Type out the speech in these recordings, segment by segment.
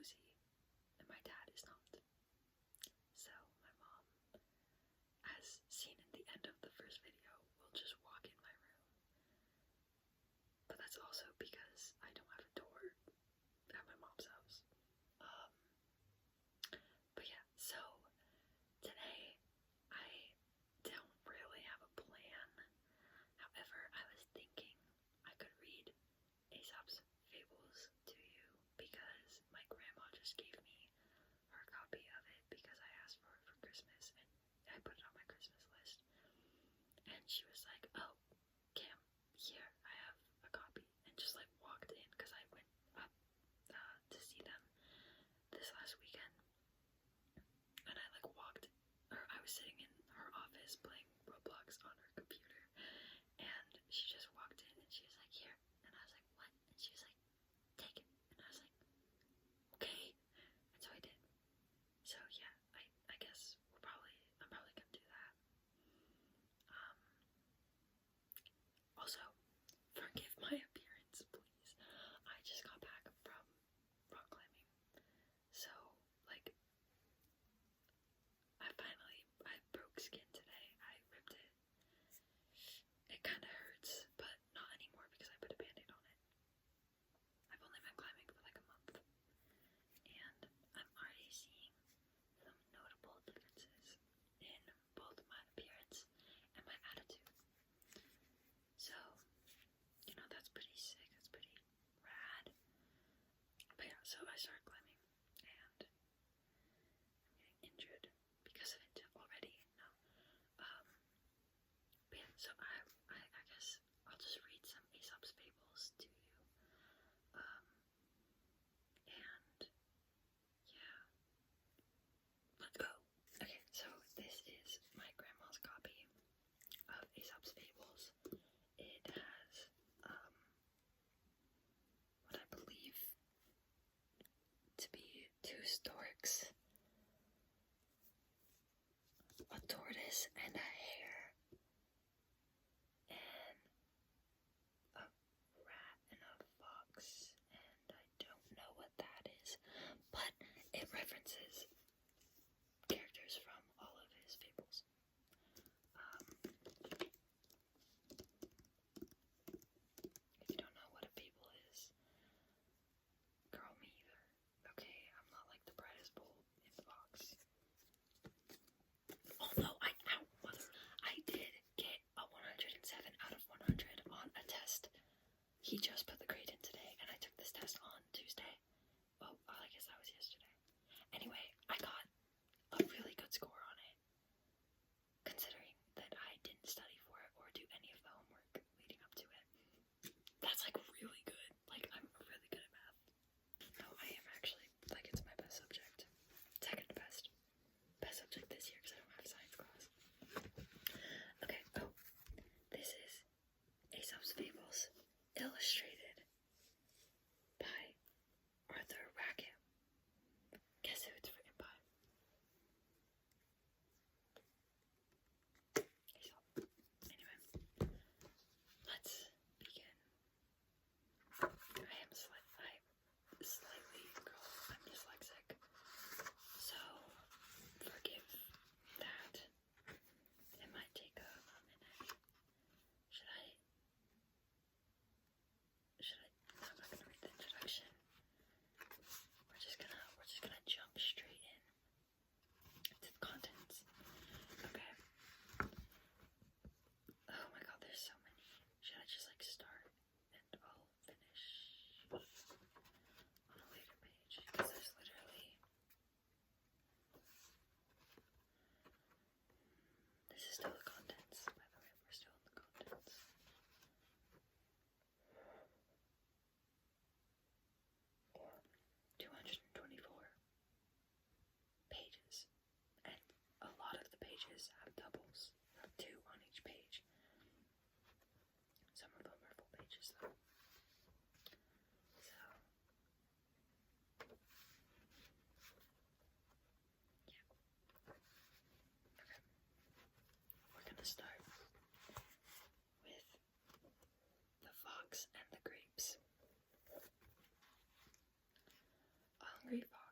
nosy, and my dad is not. So my mom, as seen in the end of the first video, will just walk in my room. But that's also because I don't have a door at my mom's house. But yeah, so today I don't really have a plan. However, I was thinking I could read Aesop's Fables to you because my grandma just gave me her copy of it because I asked for it for Christmas and I put it on my Christmas list. And she was like, "Oh, Cam, here, I have a copy," and just like walked in because I went up to see them this last weekend. And I like walked, or I was sitting in her office playing Roblox on her computer, and she just walked in and she was like, "Here," and I was like, "What?" And she was like, "Take it," and I was like, "Okay," and so I did. So yeah, I guess I'm probably gonna do that. Also, forgive my appearance, please. I just got back from rock climbing, so like I broke skin today. I ripped it. It kind of hurts, but not anymore because I put a band-aid on it. I've only been climbing for like a month, and I'm already seeing some notable differences in both my appearance and my attitude. So, that's pretty sick. That's pretty rad. But yeah, so I started climbing, and I'm getting injured because of it already. No. But yeah, so I guess I'll just read some Aesop's Fables to you. And yeah, let's go. Okay, so this is my grandma's copy of Aesop's Fables. It has what I believe to be two storks, a tortoise and a hare, and a rat and a fox, and I don't know what that is, but it references characters from all of his fables. If you don't know what a fable is, girl, me either. Okay, I'm not like the brightest bulb in the box. Although I did get a 107 out of 100 on a test. He just put the grade in today, and I took this test on Tuesday. Well, I guess that was yesterday. Anyway, I got a really good score on it, considering that I didn't study for it or do any of the homework leading up to it. That's like really good. Like, I'm really good at math. No, I am actually. Like, it's my best subject. Second best. Best subject this year because I don't have science class. Okay, this is Aesop's Fables, illustrated by Arthur Rackham. Guess who it's written by? Aesop. Anyway, let's begin. I'm dyslexic, so forgive that. It might take a minute. I'm not gonna read the introduction. We're just gonna jump straight in to the contents. Okay. Oh my god, there's so many. Should I just like start and I'll finish on a later page? Because there's literally. This is still the contents, by the way. We're still in the contents. 224 pages, and a lot of the pages have doubles, have 2 on each page. Some of them are full pages though. So, yeah. Okay. We're gonna start with the fox and the grapes. A hungry fox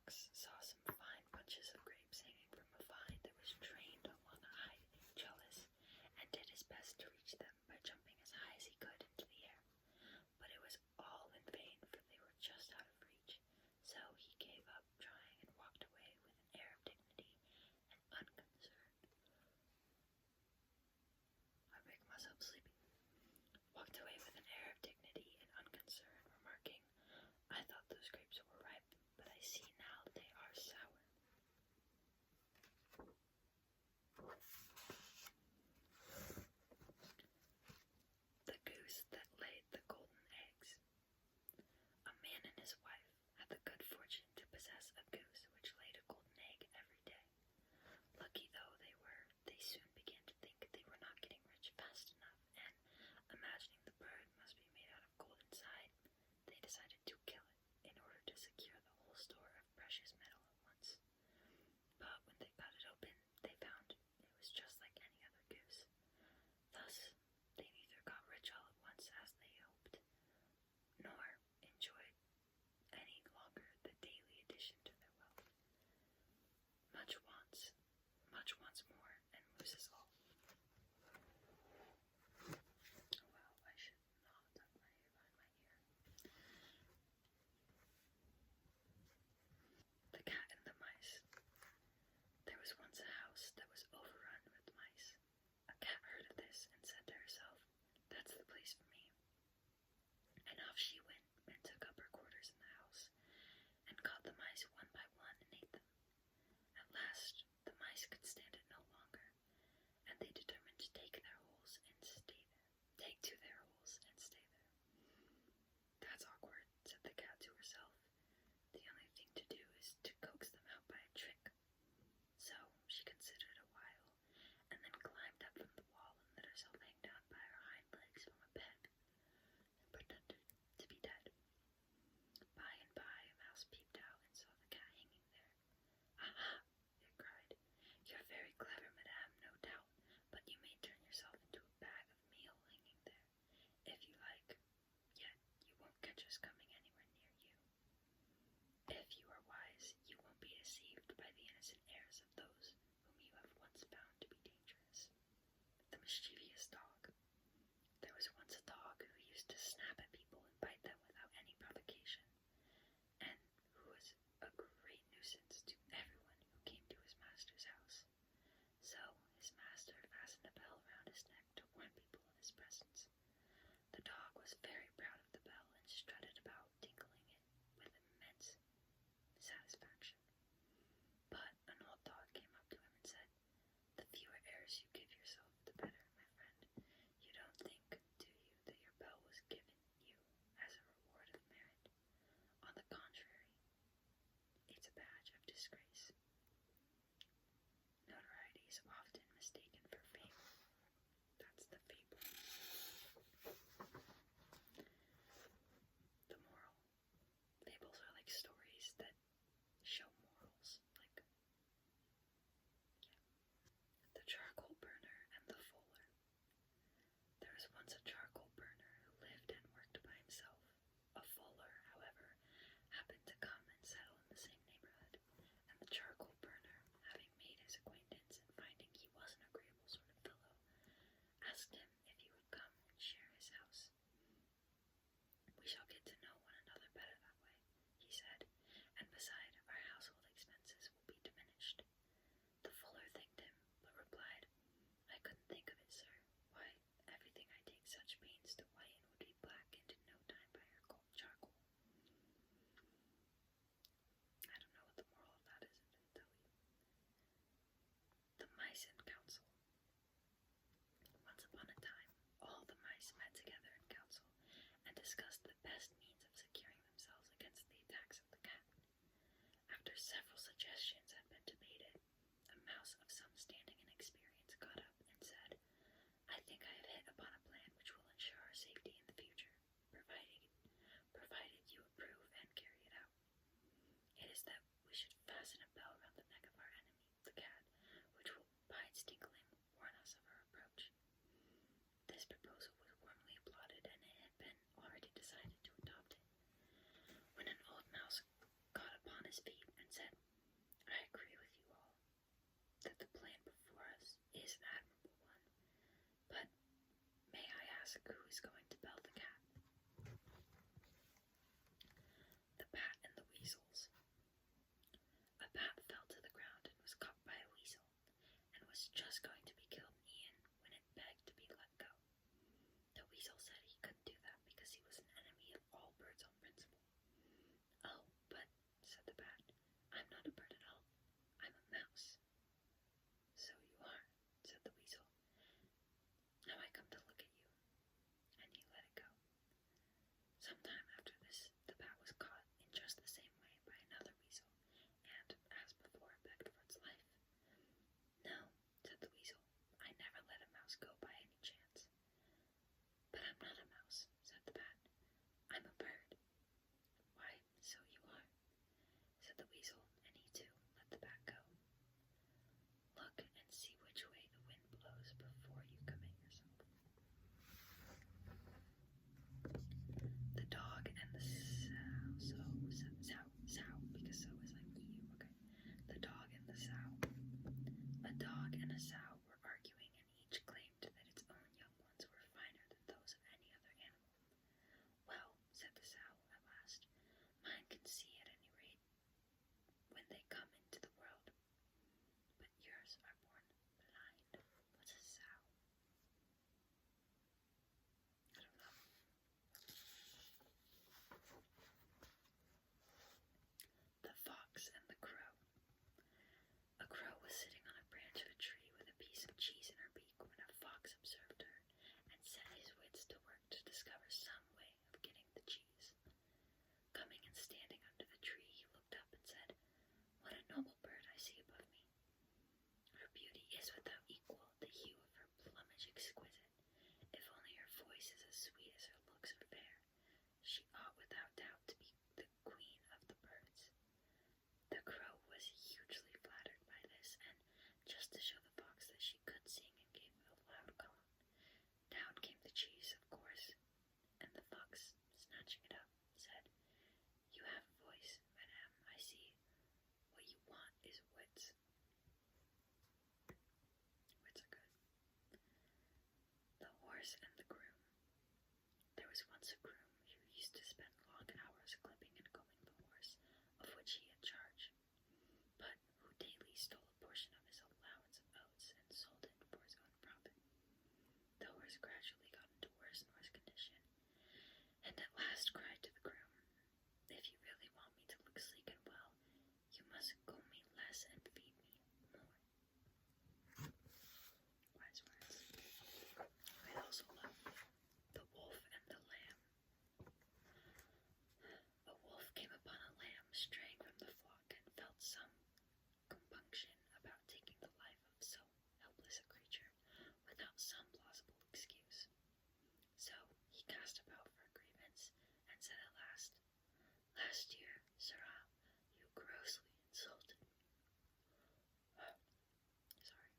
much once more and loses all. Oh wow, I should not have done my hair behind my ear. The Cat and the Mice. There was once a house that was overrun with mice. A cat heard of this and said to herself, "That's the place for me." And off she went and took up her quarters in the house, and caught the mice one by one and ate them. At last the mice could stand it no longer, and they determined to take to their holes and stay there. "That's awkward," said the cat to herself. "The only thing to do is to coax them out by a trick." So she considered a while, and then climbed up from the wall and let herself hang down by her hind legs from a peg, and pretended to be dead. By and by a mouse peeped out and saw the cat hanging there. "Aha!" it cried. "You're very clever, madame, no doubt, but you may turn yourself into a bag of meal hanging there, if you like, yet you won't catch us coming anywhere near you. If you are wise, you won't be deceived by the innocent airs of those whom you have once found to be dangerous." The mischievous dog. There was once a dog who used to snap at people and bite them without any provocation, and who was a great nuisance to everyone who came to his master's house. So his master fastened a bell around his neck to warn people of his presence. The dog was very proud of the bell and strutted about, tinkling it with immense satisfaction. But an old dog came up to him and said, "The fewer airs you give yourself, the better, my friend. You don't think, do you, that your bell was given you as a reward of merit? On the contrary, it's a badge of disgrace." Notoriety is often mistaken for fame. That's the fable. The moral. Fables are like stories that show morals. The charcoal burner and the fuller. There was once a charcoal burner who lived and worked by himself. A fuller, however, happened to come and settle in the same neighborhood, and the charcoal burner, having made his acquaintance and finding he was an agreeable sort of fellow, asked him if he would come and share his house. "We shall get to know one another better that way," he said, "and beside, our household expenses will be diminished." The fuller thanked him, but replied, "I couldn't think of it, sir. Why, everything I take such pains to whiten would be blackened in no time by your cold charcoal." I don't know what the moral of that is, if they tell you. The mice in council. Once upon a time, all the mice met together in council and discussed the best means of securing themselves against the attacks of the cat. After several suggestions had been debated, a mouse of some standing and experience got up and said, "I think I have hit upon a plan which will ensure our safety in the future, provided you approve and carry it out. It is that we should fasten a bell round the neck of our enemy, the cat, which will, by its tinkling, warn us of our approach." This proposal was warmly applauded, and it had been already decided to adopt it, when an old mouse got upon his feet and said, "I agree with you all that the plan before us is an admirable one, but may I ask who is going to bell the cat?" The Bat and the Weasels. A bat fell to the ground and was caught by a weasel, and was just going to be killed and eaten when it begged to be let go. The weasel said he couldn't do that because he was an enemy of all birds on principle. "Oh, but," said the bat, "I'm not a bird at all. I'm a mouse." "So you are," said the weasel. "Now I come to look at you," and he let it go. Sometime after this, the bat was caught in just the same way by another weasel, and, as before, begged for its life. "No," said the weasel, last year, Sarah, you grossly insulted me. Sorry.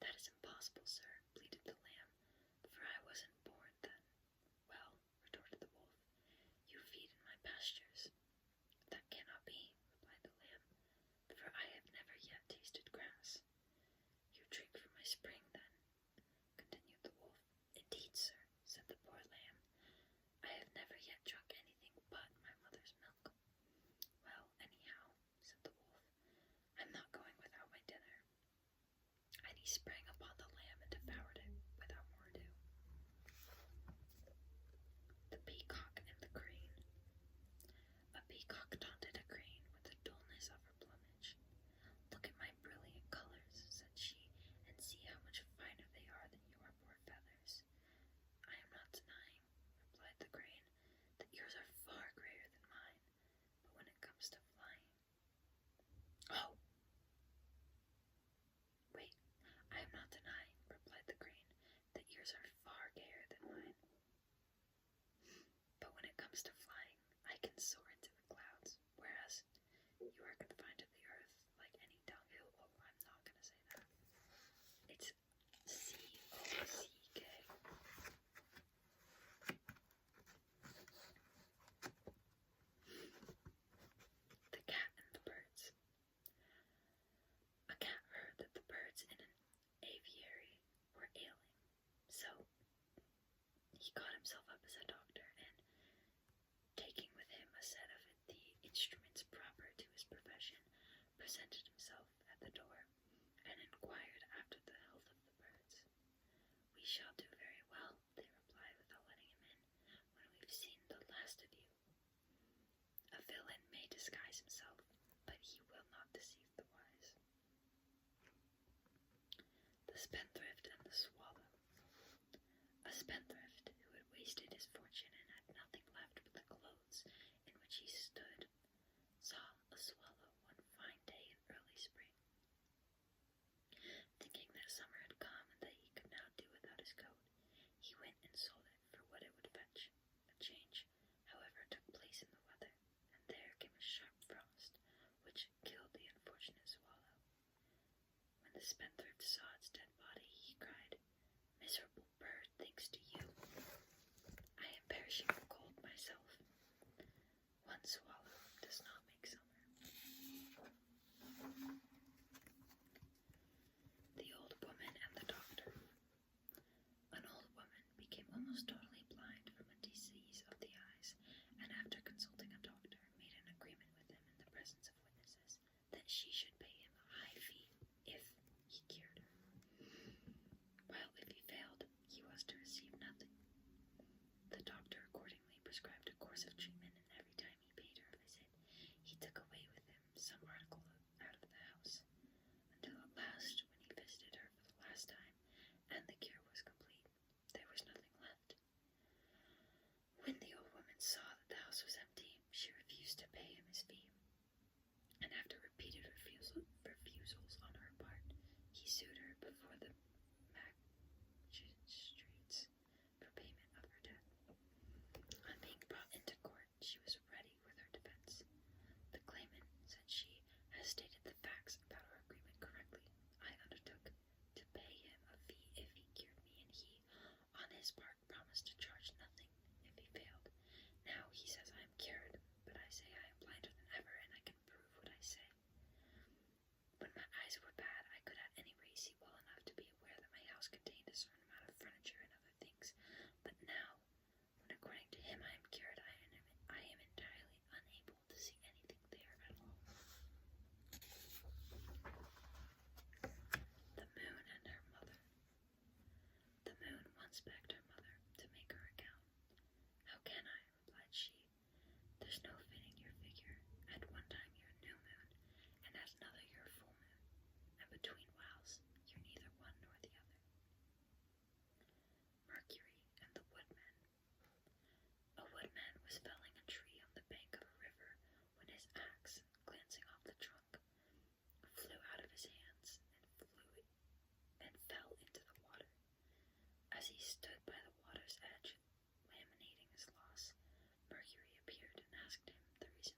That is impossible, sir, bleated the lamb, for I wasn't born then. Well, retorted the wolf, you feed in my pastures. That cannot be, replied the lamb, for I have never yet tasted grass. You drink from my spring, then, continued the wolf. Indeed, sir, said the poor lamb, I have never yet drunk anything but my mother's milk. Well, anyhow, said the wolf, I'm not going without my dinner. And he sprang upon the lamb and devoured it without more ado. The Peacock and the Crane. A peacock taunted a crane with the dullness of her plumage. Look at my brilliant colors, said she, and see how much finer they are than your poor feathers. I am not denying, replied the crane, that yours are far grayer than mine, but when it comes to flying... Oh! Wait, I am not denying, replied the crane, that yours are far gayer than mine. But when it comes to flying, I can soar into the clouds, whereas you are confined to the earth like any dunghill. Oh, I'm not going to say that. It's C-O-C-K. The Cat and the Birds. A cat heard that the birds in an aviary were ailing, so he got himself up as a doctor and, taking with him a set of the instruments proper to his profession, presented himself at the door and inquired after the health of the birds. We shall do very well, they replied without letting him in, when we've seen the last of you. A villain may disguise himself, but he will not deceive the wise. The Spendthrift and the Swallow. A spendthrift, who had wasted his fortune and had nothing left but the clothes in which he stood, saw a swallow one fine day in early spring. Thinking that summer had come and that he could now do without his coat, he went and sold it for what it would fetch. A change, however, took place in the weather, and there came a sharp frost, which killed the unfortunate swallow. When the spendthrift saw its dead body, he cried, Miserable bird, thanks to you, I am perishing of cold myself. One swallow does not make summer. The Old Woman and the Doctor. An old woman became almost totally blind from a disease of the eyes, and after consulting a doctor, made an agreement with him in the presence of witnesses that she should pay him a high fee if he cured her, while if he failed, he was to receive nothing. The doctor accordingly prescribed a course of treatment, and every time he paid her a visit, he took away with him some article out of the house, until at last, when he visited her for the last time, and the cure was complete, there was nothing left. When the old woman saw that the house was empty, she refused to pay him his fee, and after repeated refusals on her part, he sued her before the magistrates for payment of her debt. On being brought into court, she was ready with her defense. The claimant, said she, has stated the facts about our agreement correctly. I undertook to pay him a fee if he cured me, and he, on his part, promised to charge nothing if he failed. Now he says I am cured, but I say I am blinder than ever, and I can prove what I say. When my eyes were bad, I could at any rate see well enough to be aware that my house contained a certain amount of furniture and other things. But now, when according to him I am cured, I am entirely unable to see anything there at all. The Moon and her Mother. The Moon once begged her mother to make her a gown. How can I, replied she, there's no fitting your figure. At one time you're a new moon, and at another you're a full moon, and between whiles you're neither one nor the other. Mercury and the Woodman. A woodman was felling a tree on the bank of a river when his axe, glancing off the trunk, flew out of his hands and fell into the water. As he stood by the water's edge, lamenting his loss, Mercury appeared and asked him the reason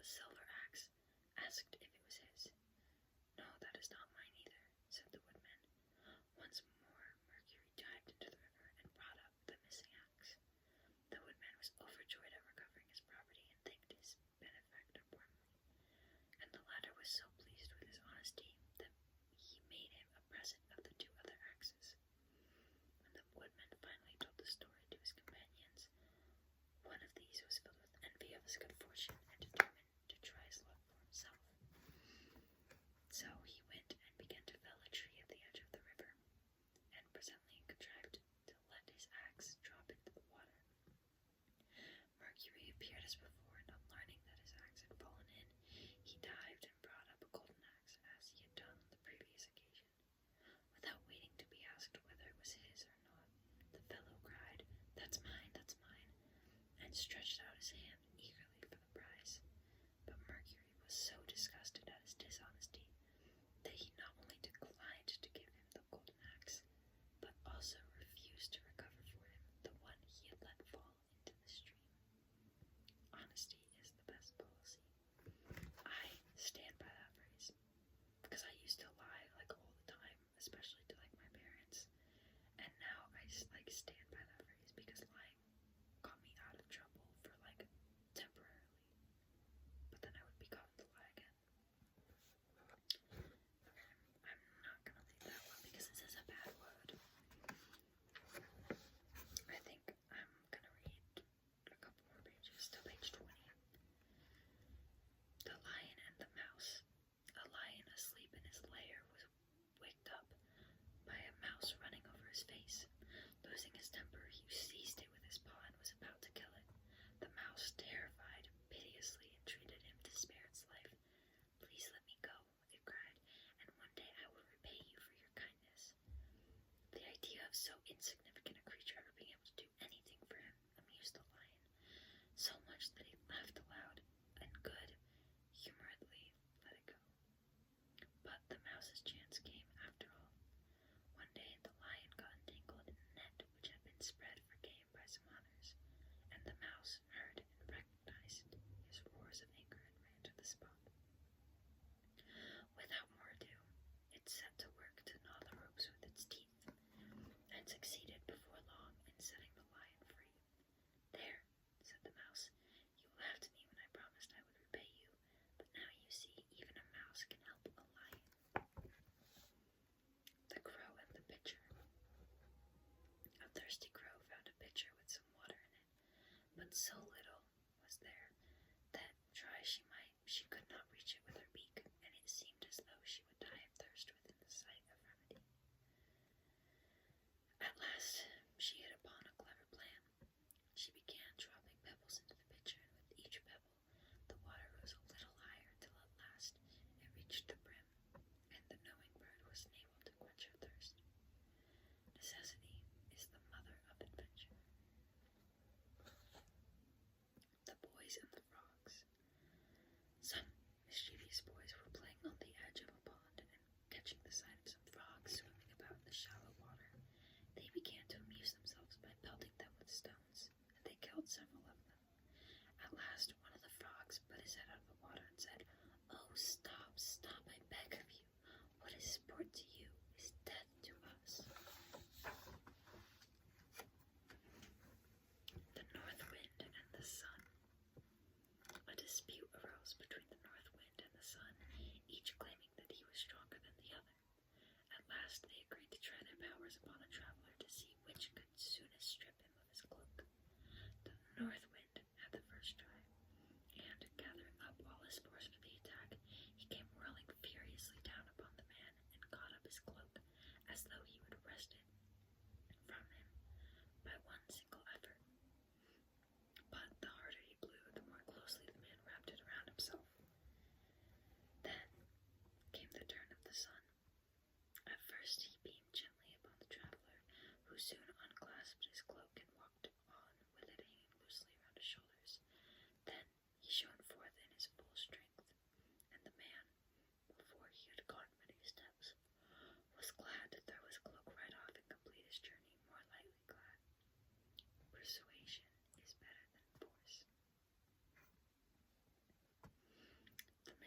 silver axe, asked if it was his. "No, that is not mine either," said the woodman. Once more Mercury dived into the river and brought up the missing axe. The woodman was overjoyed at recovering his property and thanked his benefactor warmly, and the latter was so pleased with his honesty that he made him a present of the 2 other axes. When the woodman finally told the story to his companions, one of these was filled with envy of his good fortune and determined to try his luck for himself. So he went and began to fell a tree at the edge of the river, and presently contrived to let his axe drop into the water. Mercury appeared as before, and on learning that his axe had fallen in, he dived and brought up a golden axe as he had done on the previous occasion. Without waiting to be asked whether it was his or not, the fellow cried, "That's mine, that's mine," and stretched out his hand eagerly for the prize. But Mercury was so disgusted at his dishonesty that he not only declined to give him the golden axe, but also refused to recover for him the one he had let fall into the stream. Honesty is the best policy. I stand by that phrase, because I used to lie like all the time, especially to like my parents, and now I just like stand by that phrase because lying got me out of trouble for like temporarily, but then I would be caught to lie again. I'm not gonna read that one because this is a bad word. I think I'm gonna read a couple more pages to page 20. The Lion and the Mouse. A lion asleep in his lair was waked up by a mouse running over his face. Losing his temper, he seized it with his paw and was about to kill it. The mouse, terrified, piteously entreated him to spare its life. "Please let me go," it cried, "and one day I will repay you for your kindness." The idea of so insignificant a creature ever being able to do anything for him amused the lion, so much that he laughed aloud and good-humoredly let it go. But the mouse's chance came after all. One day the lion got entangled in a net which had been spread for game by some hunters, and the mouse heard and recognized his roars of anger and ran to the spot. Without more ado, it set to work to gnaw the ropes with its teeth, and succeeded before long in setting the lion free. "There," said the mouse, "you laughed at me when I promised I would repay you, but now you see even a mouse can help a lion." The Crow and the Pitcher. A thirsty crow found a pitcher with some water in it, but so little was there that, try as she might, she could not reach it with her beak, and it seemed as though she would die of thirst within the sight of remedy. At last she hit upon a clever plan. She began dropping pebbles into the pitcher, and with each pebble the water rose a little higher till at last it reached the brim, and the knowing bird was unable to quench her thirst. Necessity is the mother of invention. The Boys and the Frogs. Some mischievous boys were playing on the edge of a pond, and catching the sight of some frogs swimming about in the shallow water, they began to amuse themselves by pelting them with stones, and they killed several of them. At last one of the frogs put his head out of the water and said, "Oh, stop, stop, I beg of you. What is sport to you is death to us." The North Wind and the Sun. A dispute arose between the North Wind and the Sun, each claiming that he was stronger than the other. At last they agreed to try their powers upon a traveler to see which could soonest strip him of his cloak. The North Wind had the first try, and, gathering up all his force for the attack, he came whirling furiously down upon the man and caught up his cloak as though he would wrest it from him by one single effort. But the harder he blew, the more closely the man wrapped it around himself. Then came the turn of the Sun. At first he beamed gently upon the traveler, who soon unclasped his cloak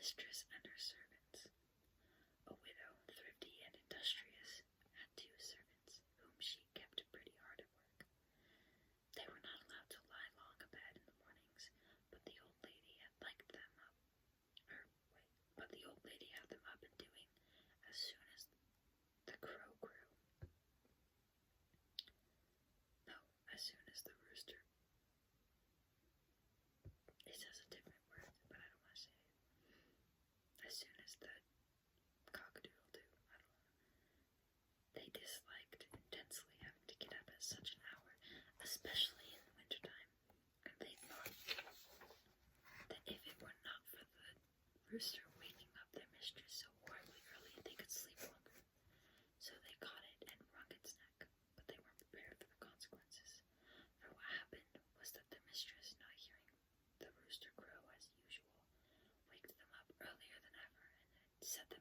mistress and her servants. A widow, thrifty and industrious, had 2 servants, whom she kept pretty hard at work. They were not allowed to lie long abed in the mornings, but the old lady had liked them up. But the old lady had them up and doing as soon as the crow grew. No, as soon as the rooster. It says a different word, but I don't want to say it. As soon as the cock-a-doodle-doo, I don't know. They disliked intensely having to get up at such an hour, especially in the wintertime, and they thought that if it were not for the rooster waking up their mistress so horribly early, they could sleep longer. So they caught it and wrung its neck, but they weren't prepared for the consequences. For what happened was that their mistress, not hearing the rooster crow as usual, waked them up earlier than ever and set them